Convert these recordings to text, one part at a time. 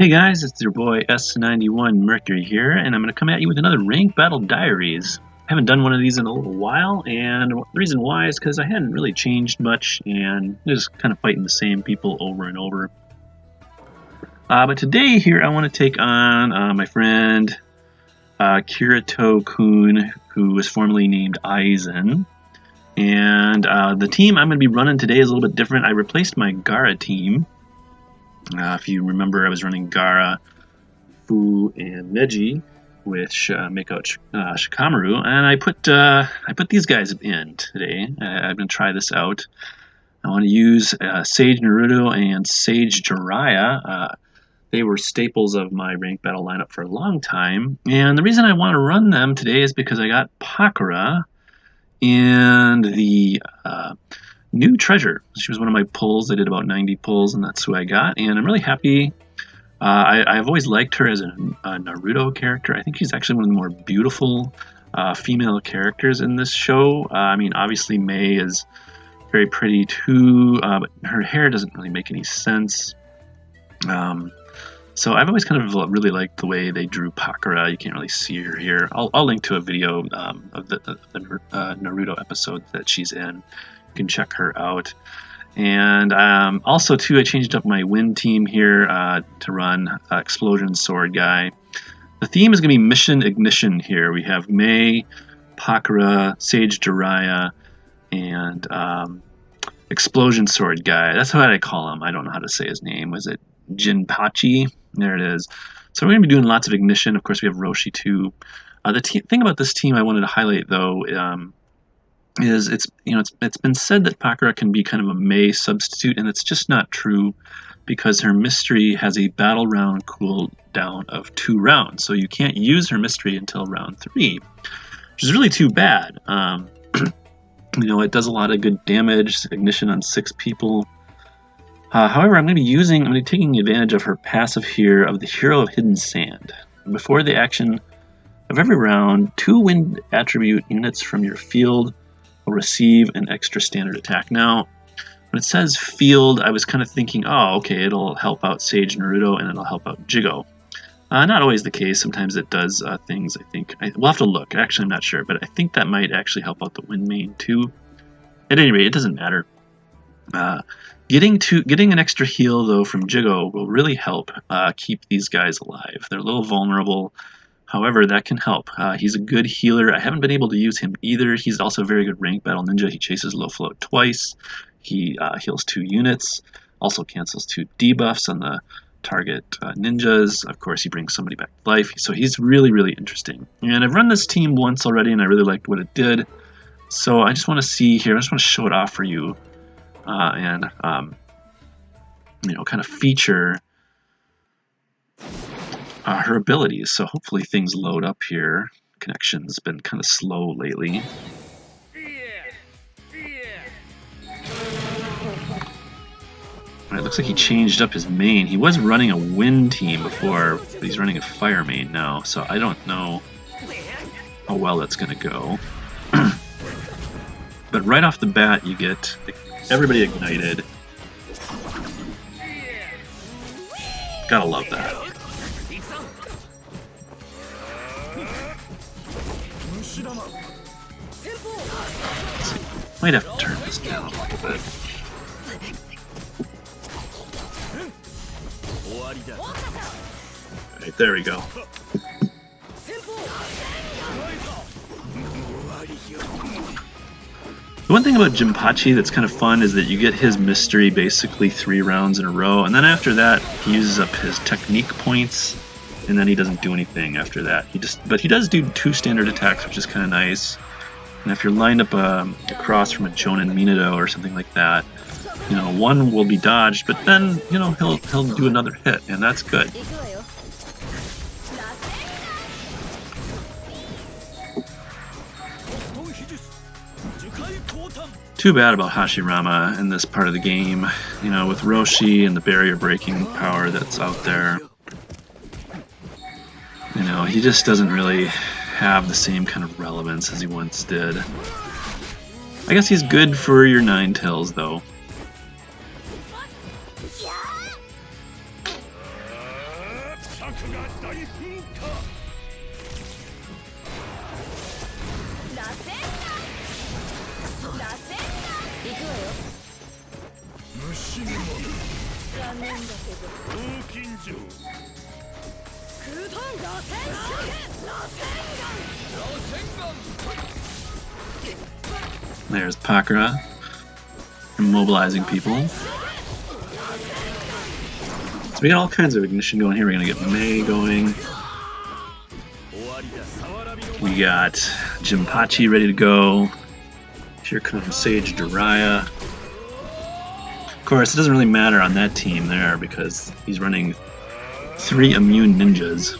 Hey guys, it's your boy S91 Mercury here, and I'm going to come at you with another Rank Battle Diaries. I haven't done one of these in a little while, and the reason why is because I hadn't really changed much, and just kind of fighting the same people over and over. But today here I want to take on my friend Kirito-kun, who was formerly named Aizen. And the team I'm going to be running today is a little bit different. I replaced my Gaara team. If you remember, I was running Gaara, Fu, and Neji with Makeout Shikamaru, and I put these guys in today. I'm going to try this out. I want to use Sage Naruto and Sage Jiraiya. They were staples of my rank battle lineup for a long time, and the reason I want to run them today is because I got Pakura and the new treasure. She was one of my pulls. I did about 90 pulls, and that's who I got. And I'm really happy. I've always liked her as a Naruto character. I think she's actually one of the more beautiful female characters in this show. I mean, obviously Mei is very pretty too, but her hair doesn't really make any sense. So I've always kind of really liked the way they drew Pakura. You can't really see her here. I'll link to a video of the Naruto episode that she's in. You can check her out. And also, too, I changed up my win team here to run Explosion Sword Guy. The theme is going to be Mission Ignition here. We have Mei, Pakura, Sage Jiraiya, and Explosion Sword Guy. That's what I call him. I don't know how to say his name. Was it Jinpachi? There it is. So we're going to be doing lots of ignition. Of course, we have Roshi, too. The thing about this team I wanted to highlight, though, is it's been said that Pakura can be kind of a Mei substitute, and it's just not true because her mystery has a battle round cooldown of 2 rounds, so you can't use her mystery until round 3, which is really too bad. It does a lot of good damage, ignition on 6 people. However, I'm going to be taking advantage of her passive here of the Hero of Hidden Sand. Before the action of every round, 2 wind attribute units from your field will receive an extra standard attack. Now, when it says field, I was kind of thinking, oh, okay, it'll help out Sage Naruto and it'll help out Jigo. Not always the case. Sometimes it does things, I think. We'll have to look. Actually, I'm not sure, but I think that might actually help out the Wind Main too. At any rate, it doesn't matter. Getting an extra heal, though, from Jigo will really help keep these guys alive. They're a little vulnerable. However, that can help. He's a good healer. I haven't been able to use him either. He's also a very good rank battle ninja. He chases low float twice. He heals 2 units. Also cancels 2 debuffs on the target ninjas. Of course, he brings somebody back to life. So he's really, really interesting. And I've run this team once already, and I really liked what it did. So I just want to see here. I just want to show it off for you. And kind of feature her abilities. So hopefully things load up here. Connection's been kind of slow lately. It looks like he changed up his main. He was running a wind team before, but he's running a fire main now. So I don't know how well that's going to go. But right off the bat, you get everybody ignited. Gotta love that. Might have to turn this down a little bit. Alright, there we go. The one thing about Jinpachi that's kind of fun is that you get his mystery basically 3 rounds in a row, and then after that he uses up his technique points, and then he doesn't do anything after that. But he does do 2 standard attacks, which is kind of nice. And if you're lined up across from a Jonin Minato or something like that, one will be dodged, but then he'll do another hit, and that's good. Too bad about Hashirama in this part of the game, with Roshi and the barrier breaking power that's out there. He just doesn't really have the same kind of relevance as he once did. I guess he's good for your Ninetales, though. There's Pakura immobilizing people. So we got all kinds of ignition going here. We're gonna get May going. We got Jinpachi ready to go. Here comes Sage Jiraiya. Of course, it doesn't really matter on that team there because he's running 3 immune ninjas.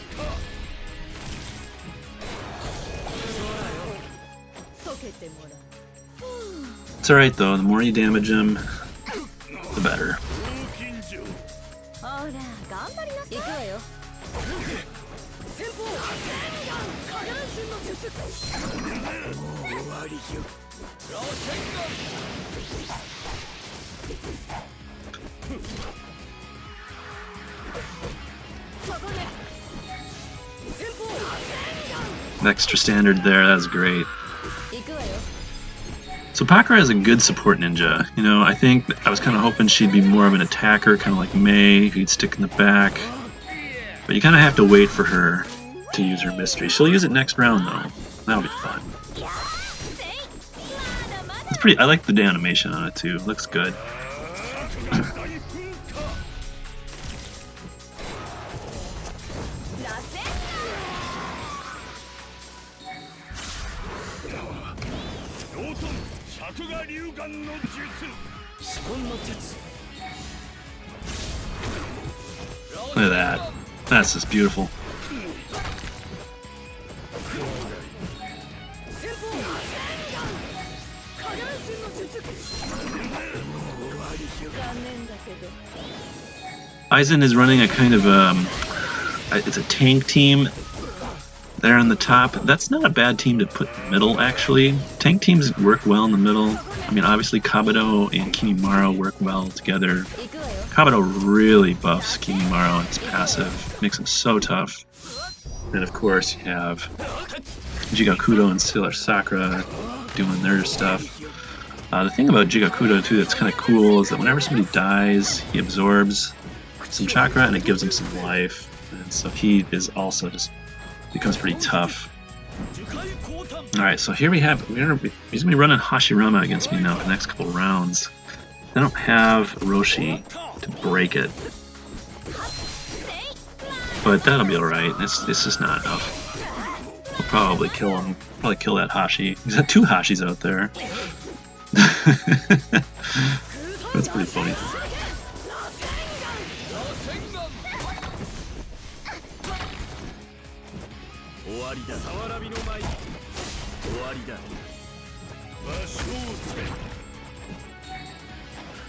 It's alright though, the more you damage him, the better. An extra standard there, that's great. So Pakura is a good support ninja. You know, I think I was kind of hoping she'd be more of an attacker, kind of like May, who'd stick in the back. But you kind of have to wait for her to use her mystery. She'll use it next round though. That'll be fun. It's pretty. I like the animation on it too. Looks good. Look at that. That's just beautiful. Aizen is running a kind of it's a tank team there on the top. That's not a bad team to put in the middle, actually. Tank teams work well in the middle. I mean, obviously Kabuto and Kimimaro work well together. Kabuto really buffs Kimimaro and his passive, makes him so tough. And of course you have Jigakudo and Sailor Sakura doing their stuff. The thing about Jigakudo too that's kind of cool is that whenever somebody dies, he absorbs some chakra and it gives him some life. And so he is also just becomes pretty tough. Alright, so here we have, he's going to be running Hashirama against me now for the next couple rounds. I don't have Roshi to break it. But that'll be alright, it's just not enough. We'll probably kill him, probably kill that Hashi. He's got 2 Hashis out there. That's pretty funny.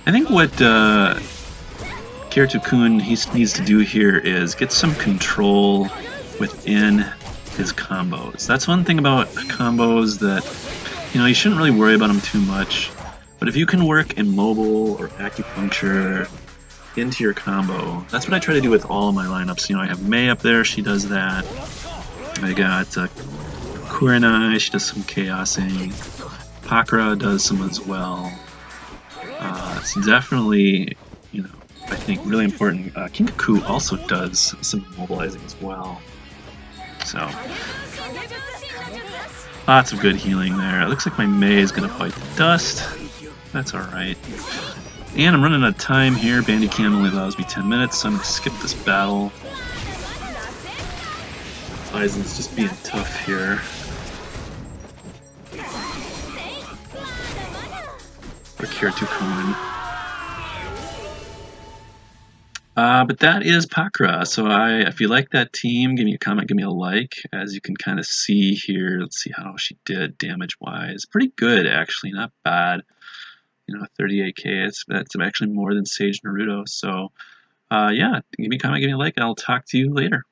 I think what Kirito-kun needs to do here is get some control within his combos. That's one thing about combos that, you know, you shouldn't really worry about them too much. But if you can work immobile or acupuncture into your combo, that's what I try to do with all of my lineups. You know, I have Mei up there, she does that. I got Kurenai, she does some chaosing. Pakura does some as well. It's definitely, you know, I think really important. Kinkaku also does some mobilizing as well. So, lots of good healing there. It looks like my Mei is going to fight the dust. That's alright. And I'm running out of time here. Bandicam only allows me 10 minutes, so I'm going to skip this battle. Aizen's just being tough here. Or Kirito-kun. But that is Pakura. So if you like that team, give me a comment, give me a like. As you can kind of see here, let's see how she did damage-wise. Pretty good, actually, not bad. You know, 38k. That's actually more than Sage Naruto. So, yeah, give me a comment, give me a like, and I'll talk to you later.